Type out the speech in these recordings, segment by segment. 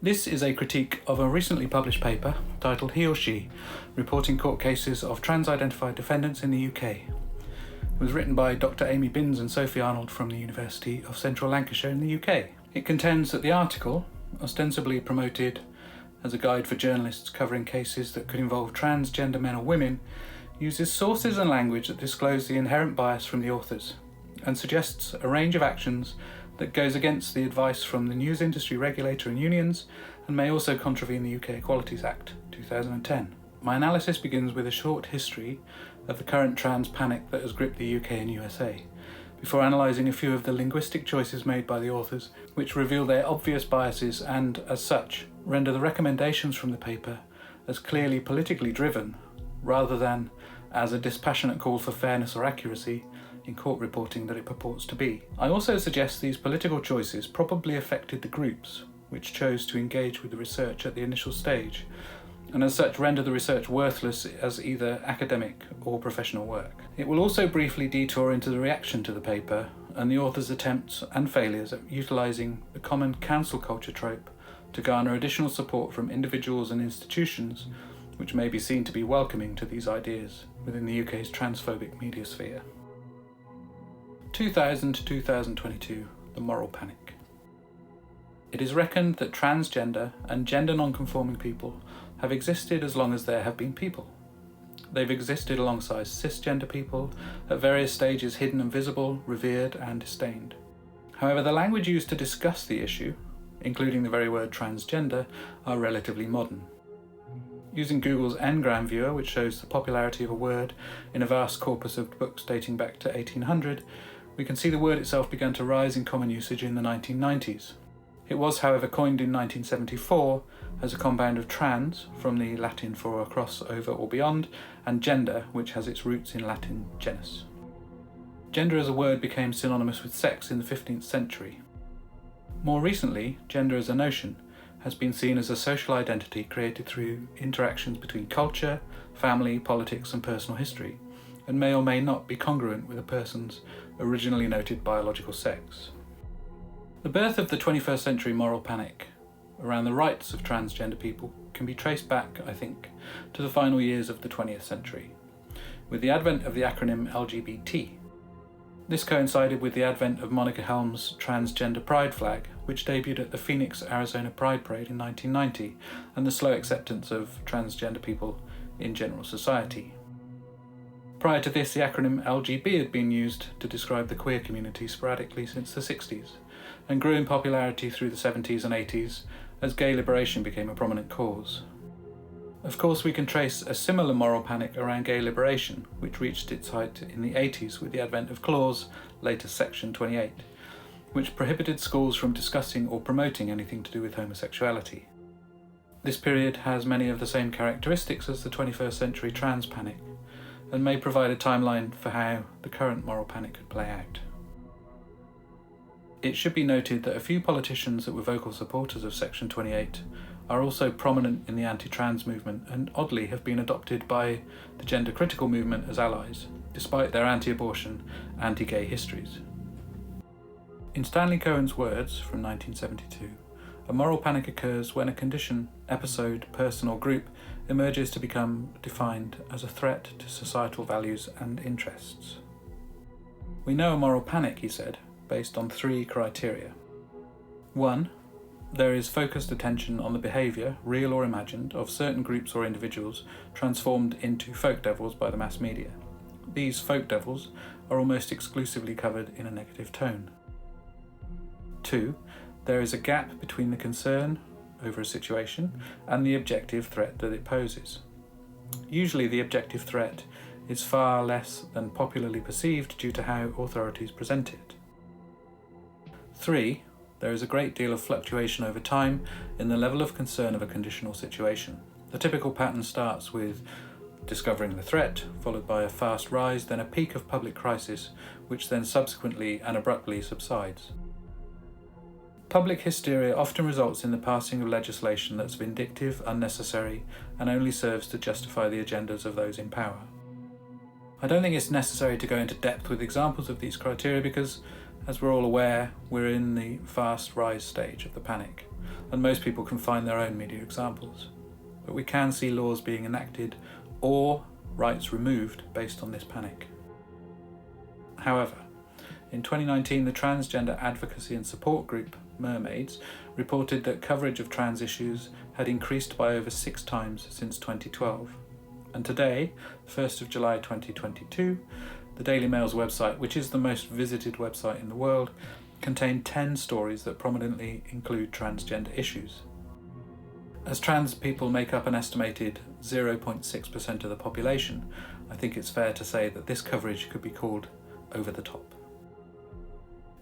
This is a critique of a recently published paper titled He or She, Reporting Court Cases of Trans-Identified Defendants in the UK. It was written by Dr. Amy Binns and Sophie Arnold from the University of Central Lancashire in the UK. It contends that the article, ostensibly promoted as a guide for journalists covering cases that could involve transgender men or women, uses sources and language that disclose the inherent bias from the authors and suggests a range of actions that goes against the advice from the news industry regulator and unions, and may also contravene the UK Equalities Act 2010. My analysis begins with a short history of the current trans panic that has gripped the UK and USA, before analysing a few of the linguistic choices made by the authors, which reveal their obvious biases and, as such, render the recommendations from the paper as clearly politically driven, rather than as a dispassionate call for fairness or accuracy in court reporting that it purports to be. I also suggest these political choices probably affected the groups which chose to engage with the research at the initial stage, and as such render the research worthless as either academic or professional work. It will also briefly detour into the reaction to the paper and the author's attempts and failures at utilising the common cancel culture trope to garner additional support from individuals and institutions which may be seen to be welcoming to these ideas within the UK's transphobic media sphere. 2000 to 2022, the moral panic. It is reckoned that transgender and gender non-conforming people have existed as long as there have been people. They've existed alongside cisgender people, at various stages hidden and visible, revered and disdained. However, the language used to discuss the issue, including the very word transgender, are relatively modern. Using Google's Ngram viewer, which shows the popularity of a word in a vast corpus of books dating back to 1800, we can see the word itself began to rise in common usage in the 1990s. It was, however, coined in 1974 as a compound of trans, from the Latin for across, over or beyond, and gender, which has its roots in Latin genus. Gender as a word became synonymous with sex in the 15th century. More recently, gender as a notion has been seen as a social identity created through interactions between culture, family, politics and personal history, and may or may not be congruent with a person's originally noted biological sex. The birth of the 21st century moral panic around the rights of transgender people can be traced back, I think, to the final years of the 20th century, with the advent of the acronym LGBT. This coincided with the advent of Monica Helm's transgender pride flag, which debuted at the Phoenix, Arizona Pride Parade in 1990, and the slow acceptance of transgender people in general society. Prior to this, the acronym LGB had been used to describe the queer community sporadically since the 60s, and grew in popularity through the 70s and 80s as gay liberation became a prominent cause. Of course, we can trace a similar moral panic around gay liberation, which reached its height in the 80s with the advent of Clause, later Section 28, which prohibited schools from discussing or promoting anything to do with homosexuality. This period has many of the same characteristics as the 21st century trans panic, and may provide a timeline for how the current moral panic could play out. It should be noted that a few politicians that were vocal supporters of Section 28 are also prominent in the anti-trans movement and oddly have been adopted by the gender-critical movement as allies, despite their anti-abortion, anti-gay histories. In Stanley Cohen's words from 1972, a moral panic occurs when a condition, episode, person or group emerges to become defined as a threat to societal values and interests. We know a moral panic, he said, based on 3 criteria. 1. There is focused attention on the behaviour, real or imagined, of certain groups or individuals transformed into folk devils by the mass media. These folk devils are almost exclusively covered in a negative tone. 2. There is a gap between the concern over a situation and the objective threat that it poses. Usually the objective threat is far less than popularly perceived due to how authorities present it. 3. There is a great deal of fluctuation over time in the level of concern of a condition or situation. The typical pattern starts with discovering the threat, followed by a fast rise, then a peak of public crisis, which then subsequently and abruptly subsides. Public hysteria often results in the passing of legislation that's vindictive, unnecessary, and only serves to justify the agendas of those in power. I don't think it's necessary to go into depth with examples of these criteria because, As we're all aware, we're in the fast rise stage of the panic, and most people can find their own media examples. But we can see laws being enacted or rights removed based on this panic. However, in 2019, the transgender advocacy and support group Mermaids reported that coverage of trans issues had increased by over 6 times since 2012. And today, 1st of July 2022, the Daily Mail's website, which is the most visited website in the world, contained 10 stories that prominently include transgender issues. As trans people make up an estimated 0.6% of the population, I think it's fair to say that this coverage could be called over the top.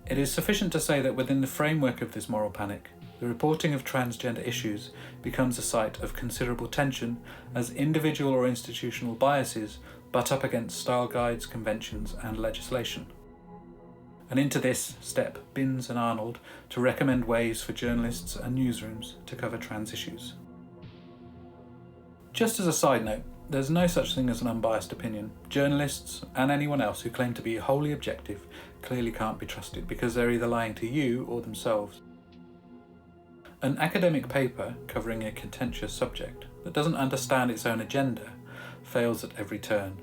It is sufficient to say that within the framework of this moral panic, the reporting of transgender issues becomes a site of considerable tension as individual or institutional biases butt up against style guides, conventions and legislation. And into this step Binns and Arnold to recommend ways for journalists and newsrooms to cover trans issues. Just as a side note, there's no such thing as an unbiased opinion. Journalists and anyone else who claim to be wholly objective clearly can't be trusted because they're either lying to you or themselves. An academic paper covering a contentious subject that doesn't understand its own agenda fails at every turn.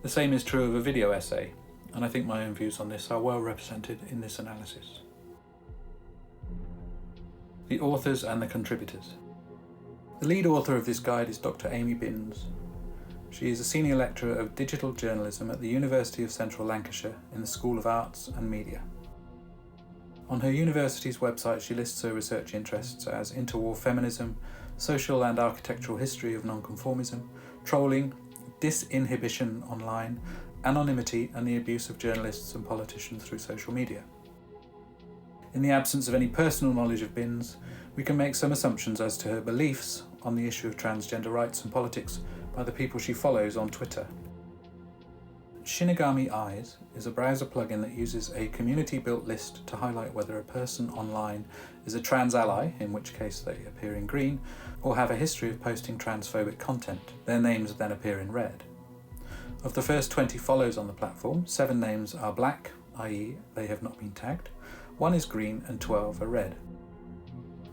The same is true of a video essay, and I think my own views on this are well represented in this analysis. The authors and the contributors. The lead author of this guide is Dr. Amy Binns. She is a senior lecturer of digital journalism at the University of Central Lancashire in the School of Arts and Media. On her university's website, she lists her research interests as interwar feminism, social and architectural history of nonconformism, trolling, disinhibition online, anonymity and the abuse of journalists and politicians through social media. In the absence of any personal knowledge of Binns, we can make some assumptions as to her beliefs on the issue of transgender rights and politics by the people she follows on Twitter. Shinigami Eyes is a browser plugin that uses a community-built list to highlight whether a person online is a trans ally, in which case they appear in green, or have a history of posting transphobic content. Their names then appear in red. Of the first 20 follows on the platform, 7 names are black, i.e. they have not been tagged, 1 is green and 12 are red.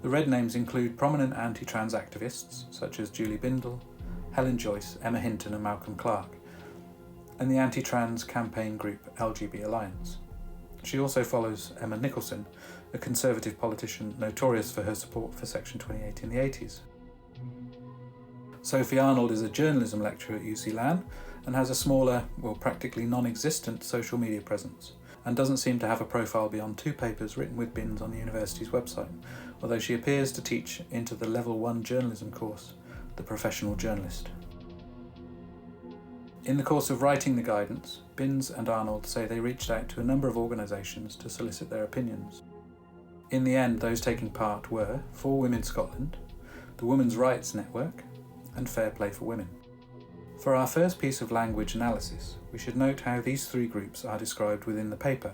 The red names include prominent anti-trans activists such as Julie Bindel, Helen Joyce, Emma Hinton and Malcolm Clark, and the anti-trans campaign group LGBT Alliance. She also follows Emma Nicholson, a Conservative politician notorious for her support for Section 28 in the 80s. Sophie Arnold is a journalism lecturer at UCLan and has a smaller, well practically non-existent social media presence, and doesn't seem to have a profile beyond 2 papers written with Binns on the university's website, although she appears to teach into the Level 1 journalism course, The Professional Journalist. In the course of writing the guidance, Binns and Arnold say they reached out to a number of organisations to solicit their opinions. In the end, those taking part were For Women Scotland, the Women's Rights Network, and Fair Play for Women. For our first piece of language analysis, we should note how these 3 groups are described within the paper,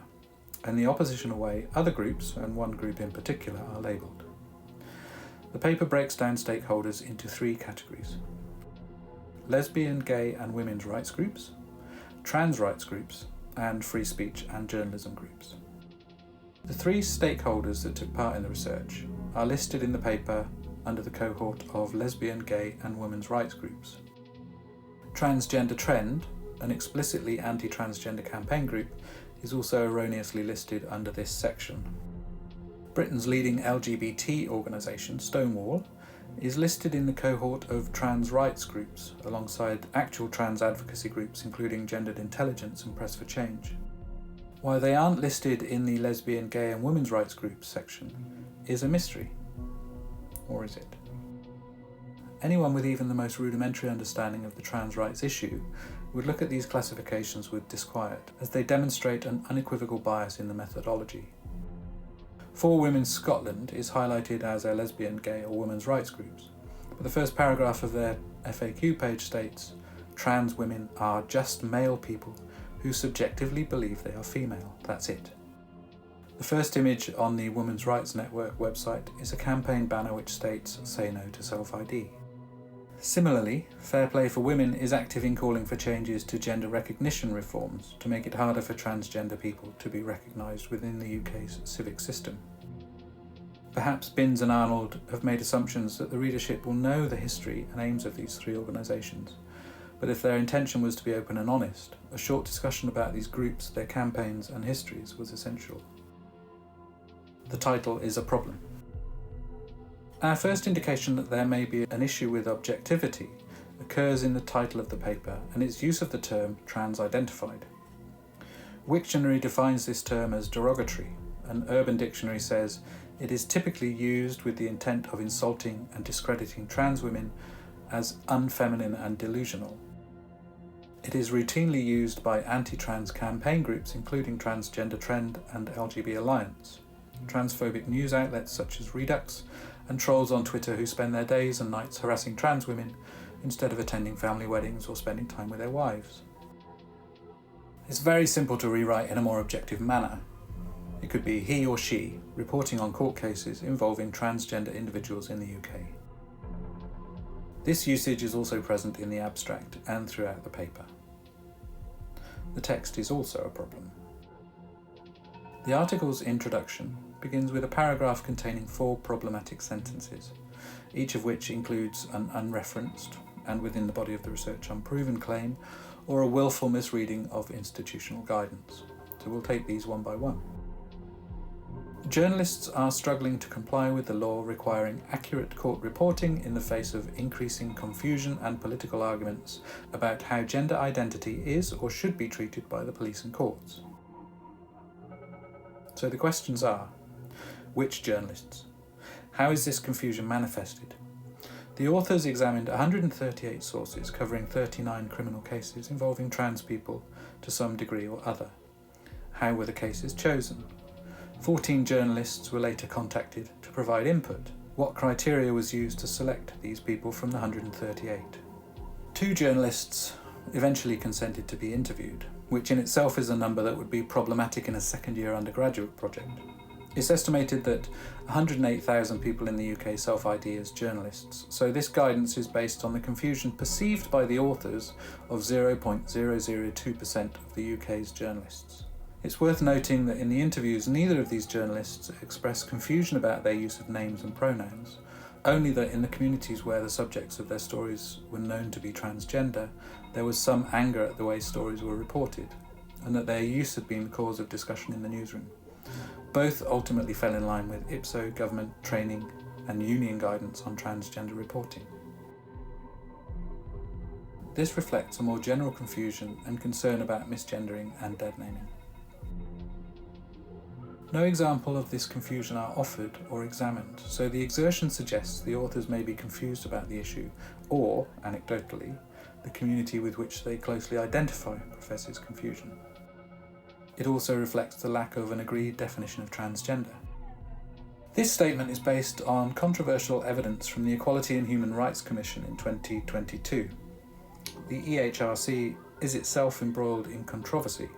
and the oppositional way other groups, and one group in particular, are labelled. The paper breaks down stakeholders into 3 categories: lesbian, gay and women's rights groups, trans rights groups, and free speech and journalism groups. The 3 stakeholders that took part in the research are listed in the paper under the cohort of lesbian, gay and women's rights groups. Transgender Trend, an explicitly anti-transgender campaign group, is also erroneously listed under this section. Britain's leading LGBT organisation, Stonewall, is listed in the cohort of trans rights groups, alongside actual trans advocacy groups including Gendered Intelligence and Press for Change. Why they aren't listed in the lesbian, gay and women's rights groups section is a mystery. Or is it? Anyone with even the most rudimentary understanding of the trans rights issue would look at these classifications with disquiet, as they demonstrate an unequivocal bias in the methodology. For Women Scotland is highlighted as a lesbian, gay or women's rights groups, but the first paragraph of their FAQ page states, "Trans women are just male people who subjectively believe they are female, that's it." The first image on the Women's Rights Network website is a campaign banner which states, "Say no to self-ID." Similarly, Fair Play for Women is active in calling for changes to gender recognition reforms to make it harder for transgender people to be recognised within the UK's civic system. Perhaps Binns and Arnold have made assumptions that the readership will know the history and aims of these three organisations, but if their intention was to be open and honest, a short discussion about these groups, their campaigns and histories was essential. The title is a problem. Our first indication that there may be an issue with objectivity occurs in the title of the paper and its use of the term trans-identified. Wiktionary defines this term as derogatory, and Urban Dictionary says it is typically used with the intent of insulting and discrediting trans women as unfeminine and delusional. It is routinely used by anti-trans campaign groups including Transgender Trend and LGB Alliance, transphobic news outlets such as Redux, and trolls on Twitter who spend their days and nights harassing trans women instead of attending family weddings or spending time with their wives. It's very simple to rewrite in a more objective manner. It could be he or she reporting on court cases involving transgender individuals in the UK. This usage is also present in the abstract and throughout the paper. The text is also a problem. The article's introduction begins with a paragraph containing 4 problematic sentences, each of which includes an unreferenced and within the body of the research unproven claim or a willful misreading of institutional guidance. So we'll take these one by one. Journalists are struggling to comply with the law requiring accurate court reporting in the face of increasing confusion and political arguments about how gender identity is or should be treated by the police and courts. So the questions are: which journalists? How is this confusion manifested? The authors examined 138 sources covering 39 criminal cases involving trans people to some degree or other. How were the cases chosen? 14 journalists were later contacted to provide input. What criteria was used to select these people from the 138? 2 journalists eventually consented to be interviewed, which in itself is a number that would be problematic in a second-year undergraduate project. It's estimated that 108,000 people in the UK self-ID as journalists, so this guidance is based on the confusion perceived by the authors of 0.002% of the UK's journalists. It's worth noting that in the interviews neither of these journalists expressed confusion about their use of names and pronouns, only that in the communities where the subjects of their stories were known to be transgender, there was some anger at the way stories were reported, and that their use had been the cause of discussion in the newsroom. Both ultimately fell in line with IPSO government training and union guidance on transgender reporting. This reflects a more general confusion and concern about misgendering and dead naming. No example of this confusion are offered or examined, so the exertion suggests the authors may be confused about the issue, or, anecdotally, the community with which they closely identify professes confusion. It also reflects the lack of an agreed definition of transgender. This statement is based on controversial evidence from the Equality and Human Rights Commission in 2022. The EHRC is itself embroiled in controversy.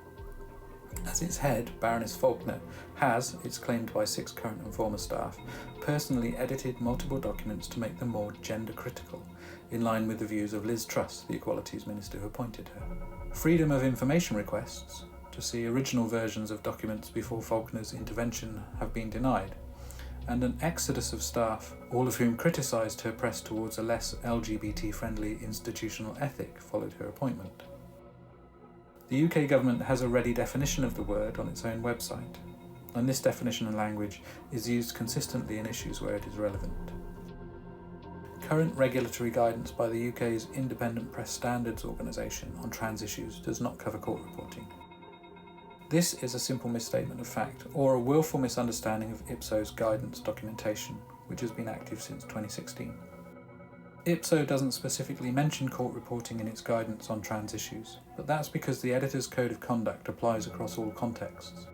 As its head, Baroness Faulkner has, it's claimed by 6 current and former staff, personally edited multiple documents to make them more gender critical, in line with the views of Liz Truss, the Equalities Minister who appointed her. Freedom of information requests to see original versions of documents before Faulkner's intervention have been denied, and an exodus of staff, all of whom criticised her press towards a less LGBT-friendly institutional ethic, followed her appointment. The UK government has a ready definition of the word on its own website, and this definition and language is used consistently in issues where it is relevant. Current regulatory guidance by the UK's Independent Press Standards organisation on trans issues does not cover court reporting. This is a simple misstatement of fact, or a willful misunderstanding of IPSO's guidance documentation, which has been active since 2016. IPSO doesn't specifically mention court reporting in its guidance on trans issues, but that's because the editor's code of conduct applies across all contexts.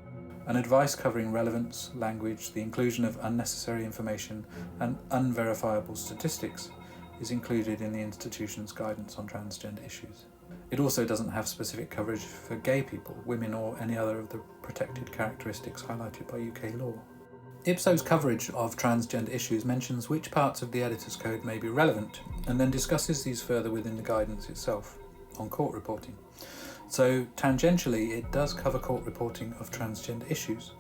An advice covering relevance, language, the inclusion of unnecessary information, and unverifiable statistics is included in the institution's guidance on transgender issues. It also doesn't have specific coverage for gay people, women, or any other of the protected characteristics highlighted by UK law. IPSO's coverage of transgender issues mentions which parts of the editor's code may be relevant, and then discusses these further within the guidance itself on court reporting. So, tangentially, it does cover court reporting of transgender issues.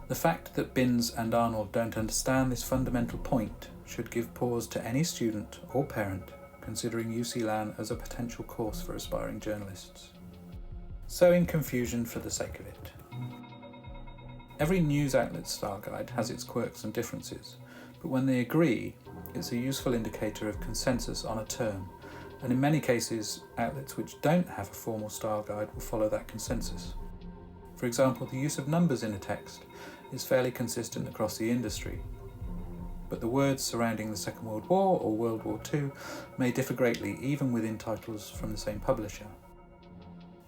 The fact that Binns and Arnold don't understand this fundamental point should give pause to any student or parent considering UCLan as a potential course for aspiring journalists. Sowing confusion for the sake of it. Every news outlet's style guide has its quirks and differences, but when they agree, it's a useful indicator of consensus on a term, and in many cases, outlets which don't have a formal style guide will follow that consensus. For example, the use of numbers in a text is fairly consistent across the industry, but the words surrounding the Second World War or World War II may differ greatly even within titles from the same publisher.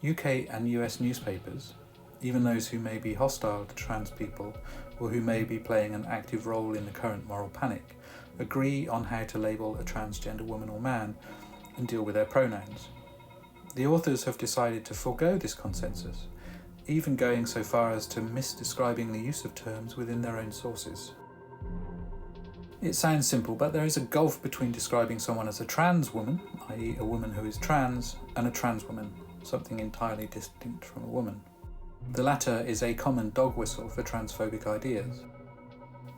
UK and US newspapers, even those who may be hostile to trans people or who may be playing an active role in the current moral panic, agree on how to label a transgender woman or man and deal with their pronouns. The authors have decided to forego this consensus, even going so far as to misdescribing the use of terms within their own sources. It sounds simple, but there is a gulf between describing someone as a trans woman, i.e. a woman who is trans, and a trans woman, something entirely distinct from a woman. The latter is a common dog whistle for transphobic ideas.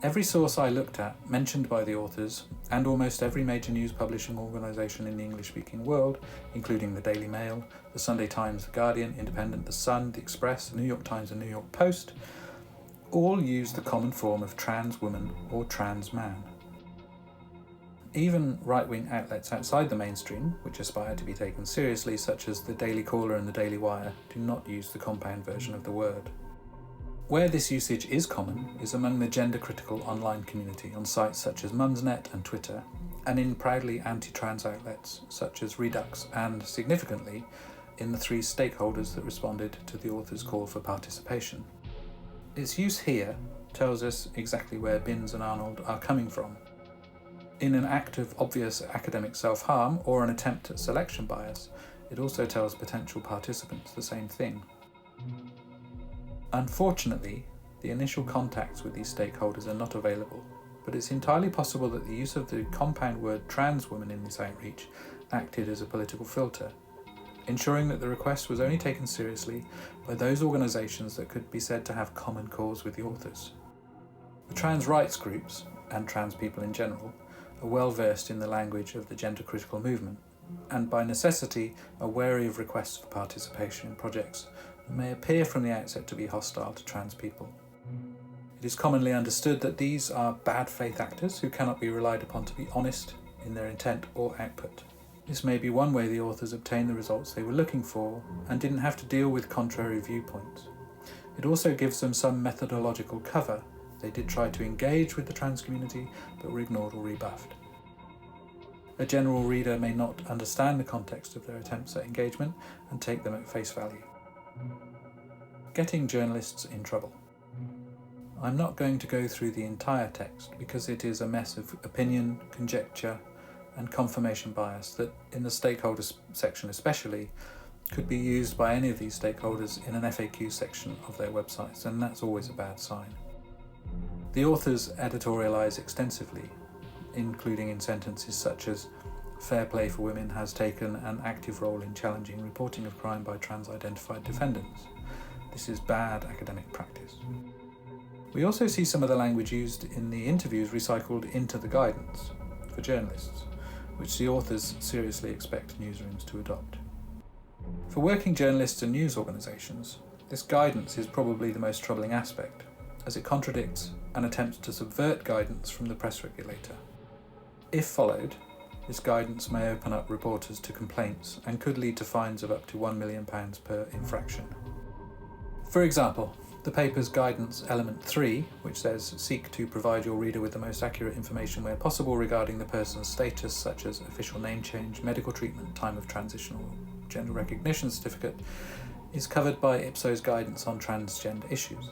Every source I looked at, mentioned by the authors, and almost every major news publishing organisation in the English-speaking world, including the Daily Mail, the Sunday Times, the Guardian, Independent, the Sun, the Express, the New York Times and New York Post, all use the common form of trans woman or trans man. Even right-wing outlets outside the mainstream, which aspire to be taken seriously, such as the Daily Caller and the Daily Wire, do not use the compound version of the word. Where this usage is common is among the gender-critical online community on sites such as Mumsnet and Twitter, and in proudly anti-trans outlets such as Redux, and, significantly, in the 3 stakeholders that responded to the author's call for participation. Its use here tells us exactly where Binns and Arnold are coming from. In an act of obvious academic self-harm or an attempt at selection bias, it also tells potential participants the same thing. Unfortunately, the initial contacts with these stakeholders are not available, but it's entirely possible that the use of the compound word trans woman in this outreach acted as a political filter, ensuring that the request was only taken seriously by those organisations that could be said to have common cause with the authors. The trans rights groups, and trans people in general, are well versed in the language of the gender-critical movement, and by necessity are wary of requests for participation in projects that may appear from the outset to be hostile to trans people. It is commonly understood that these are bad faith actors who cannot be relied upon to be honest in their intent or output. This may be one way the authors obtained the results they were looking for and didn't have to deal with contrary viewpoints. It also gives them some methodological cover. They did try to engage with the trans community, but were ignored or rebuffed. A general reader may not understand the context of their attempts at engagement and take them at face value. Getting journalists in trouble. I'm not going to go through the entire text because it is a mess of opinion, conjecture, and confirmation bias that, in the stakeholders section especially, could be used by any of these stakeholders in an FAQ section of their websites, and that's always a bad sign. The authors editorialise extensively, including in sentences such as "Fair Play for Women has taken an active role in challenging reporting of crime by trans-identified defendants." This is bad academic practice. We also see some of the language used in the interviews recycled into the guidance for journalists, which the authors seriously expect newsrooms to adopt. For working journalists and news organisations, this guidance is probably the most troubling aspect, as it contradicts and attempts to subvert guidance from the press regulator. If followed, this guidance may open up reporters to complaints and could lead to fines of up to £1 million per infraction. For example, the paper's guidance element 3, which says seek to provide your reader with the most accurate information where possible regarding the person's status, such as official name change, medical treatment, time of transition or gender recognition certificate, is covered by IPSO's guidance on transgender issues,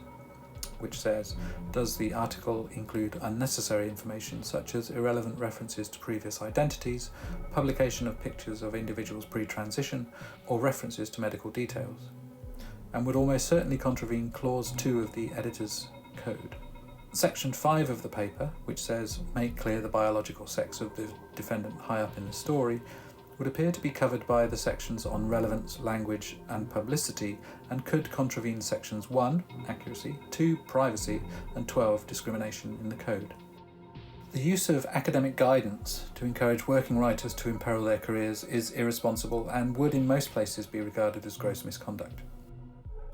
which says, does the article include unnecessary information such as irrelevant references to previous identities, publication of pictures of individuals pre-transition, or references to medical details, and would almost certainly contravene Clause 2 of the editor's code. Section 5 of the paper, which says, "Make clear the biological sex of the defendant high up in the story," would appear to be covered by the sections on relevance, language and publicity, and could contravene sections 1, accuracy, 2, privacy, and 12, discrimination in the code. The use of academic guidance to encourage working writers to imperil their careers is irresponsible and would in most places be regarded as gross misconduct.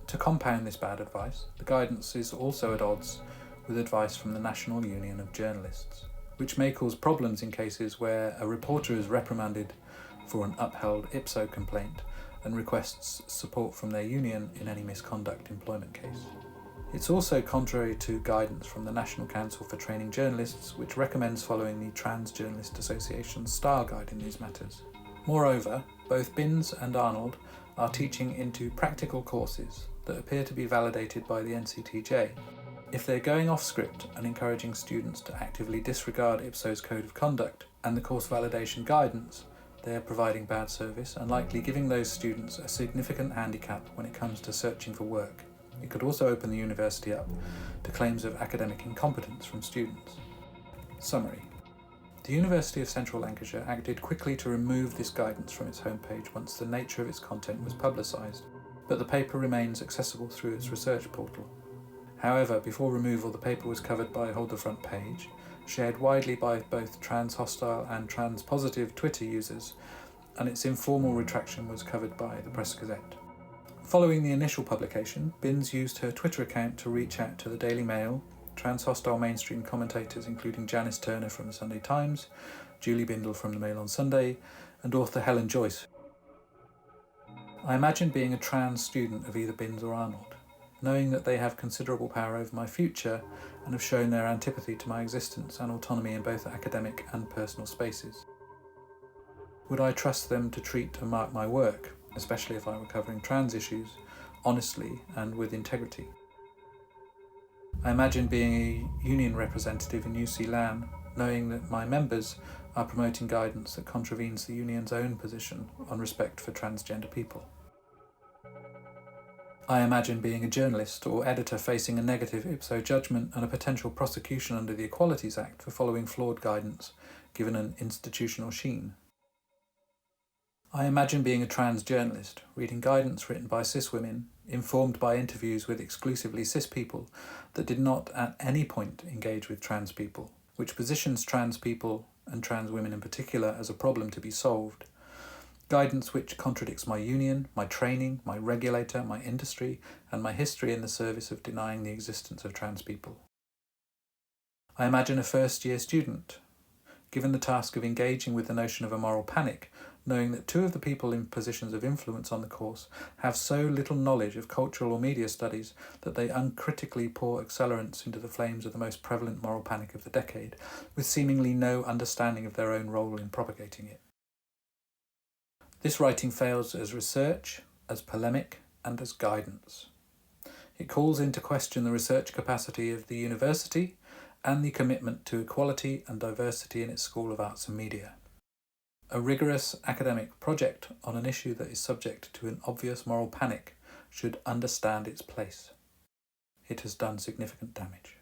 To compound this bad advice, the guidance is also at odds with advice from the National Union of Journalists, which may cause problems in cases where a reporter is reprimanded for an upheld ipso complaint and requests support from their union in any misconduct employment case. It's also contrary to guidance from the National Council for Training Journalists, which recommends following the Trans Journalist Association's style guide in these matters. Moreover, both Binns and Arnold are teaching into practical courses that appear to be validated by the NCTJ. If they're going off script and encouraging students to actively disregard IPSO's code of conduct and the course validation guidance, they are providing bad service and likely giving those students a significant handicap when it comes to searching for work. It could also open the university up to claims of academic incompetence from students. Summary. The University of Central Lancashire acted quickly to remove this guidance from its homepage once the nature of its content was publicised, but the paper remains accessible through its research portal. However, before removal, the paper was covered by Hold the Front Page, shared widely by both trans-hostile and trans-positive Twitter users, and its informal retraction was covered by the Press Gazette. Following the initial publication, Binns used her Twitter account to reach out to the Daily Mail, trans-hostile mainstream commentators including Janice Turner from the Sunday Times, Julie Bindel from the Mail on Sunday, and author Helen Joyce. I imagine being a trans student of either Binns or Arnold, knowing that they have considerable power over my future and have shown their antipathy to my existence and autonomy in both academic and personal spaces. Would I trust them to treat and mark my work, especially if I were covering trans issues, honestly and with integrity? I imagine being a union representative in UCLan, knowing that my members are promoting guidance that contravenes the union's own position on respect for transgender people. I imagine being a journalist or editor facing a negative ipso judgment and a potential prosecution under the Equalities Act for following flawed guidance given an institutional sheen. I imagine being a trans journalist, reading guidance written by cis women, informed by interviews with exclusively cis people that did not at any point engage with trans people, which positions trans people, and trans women in particular, as a problem to be solved. Guidance which contradicts my union, my training, my regulator, my industry, and my history in the service of denying the existence of trans people. I imagine a first-year student, given the task of engaging with the notion of a moral panic, knowing that two of the people in positions of influence on the course have so little knowledge of cultural or media studies that they uncritically pour accelerants into the flames of the most prevalent moral panic of the decade, with seemingly no understanding of their own role in propagating it. This writing fails as research, as polemic, and as guidance. It calls into question the research capacity of the university and the commitment to equality and diversity in its School of Arts and Media. A rigorous academic project on an issue that is subject to an obvious moral panic should understand its place. It has done significant damage.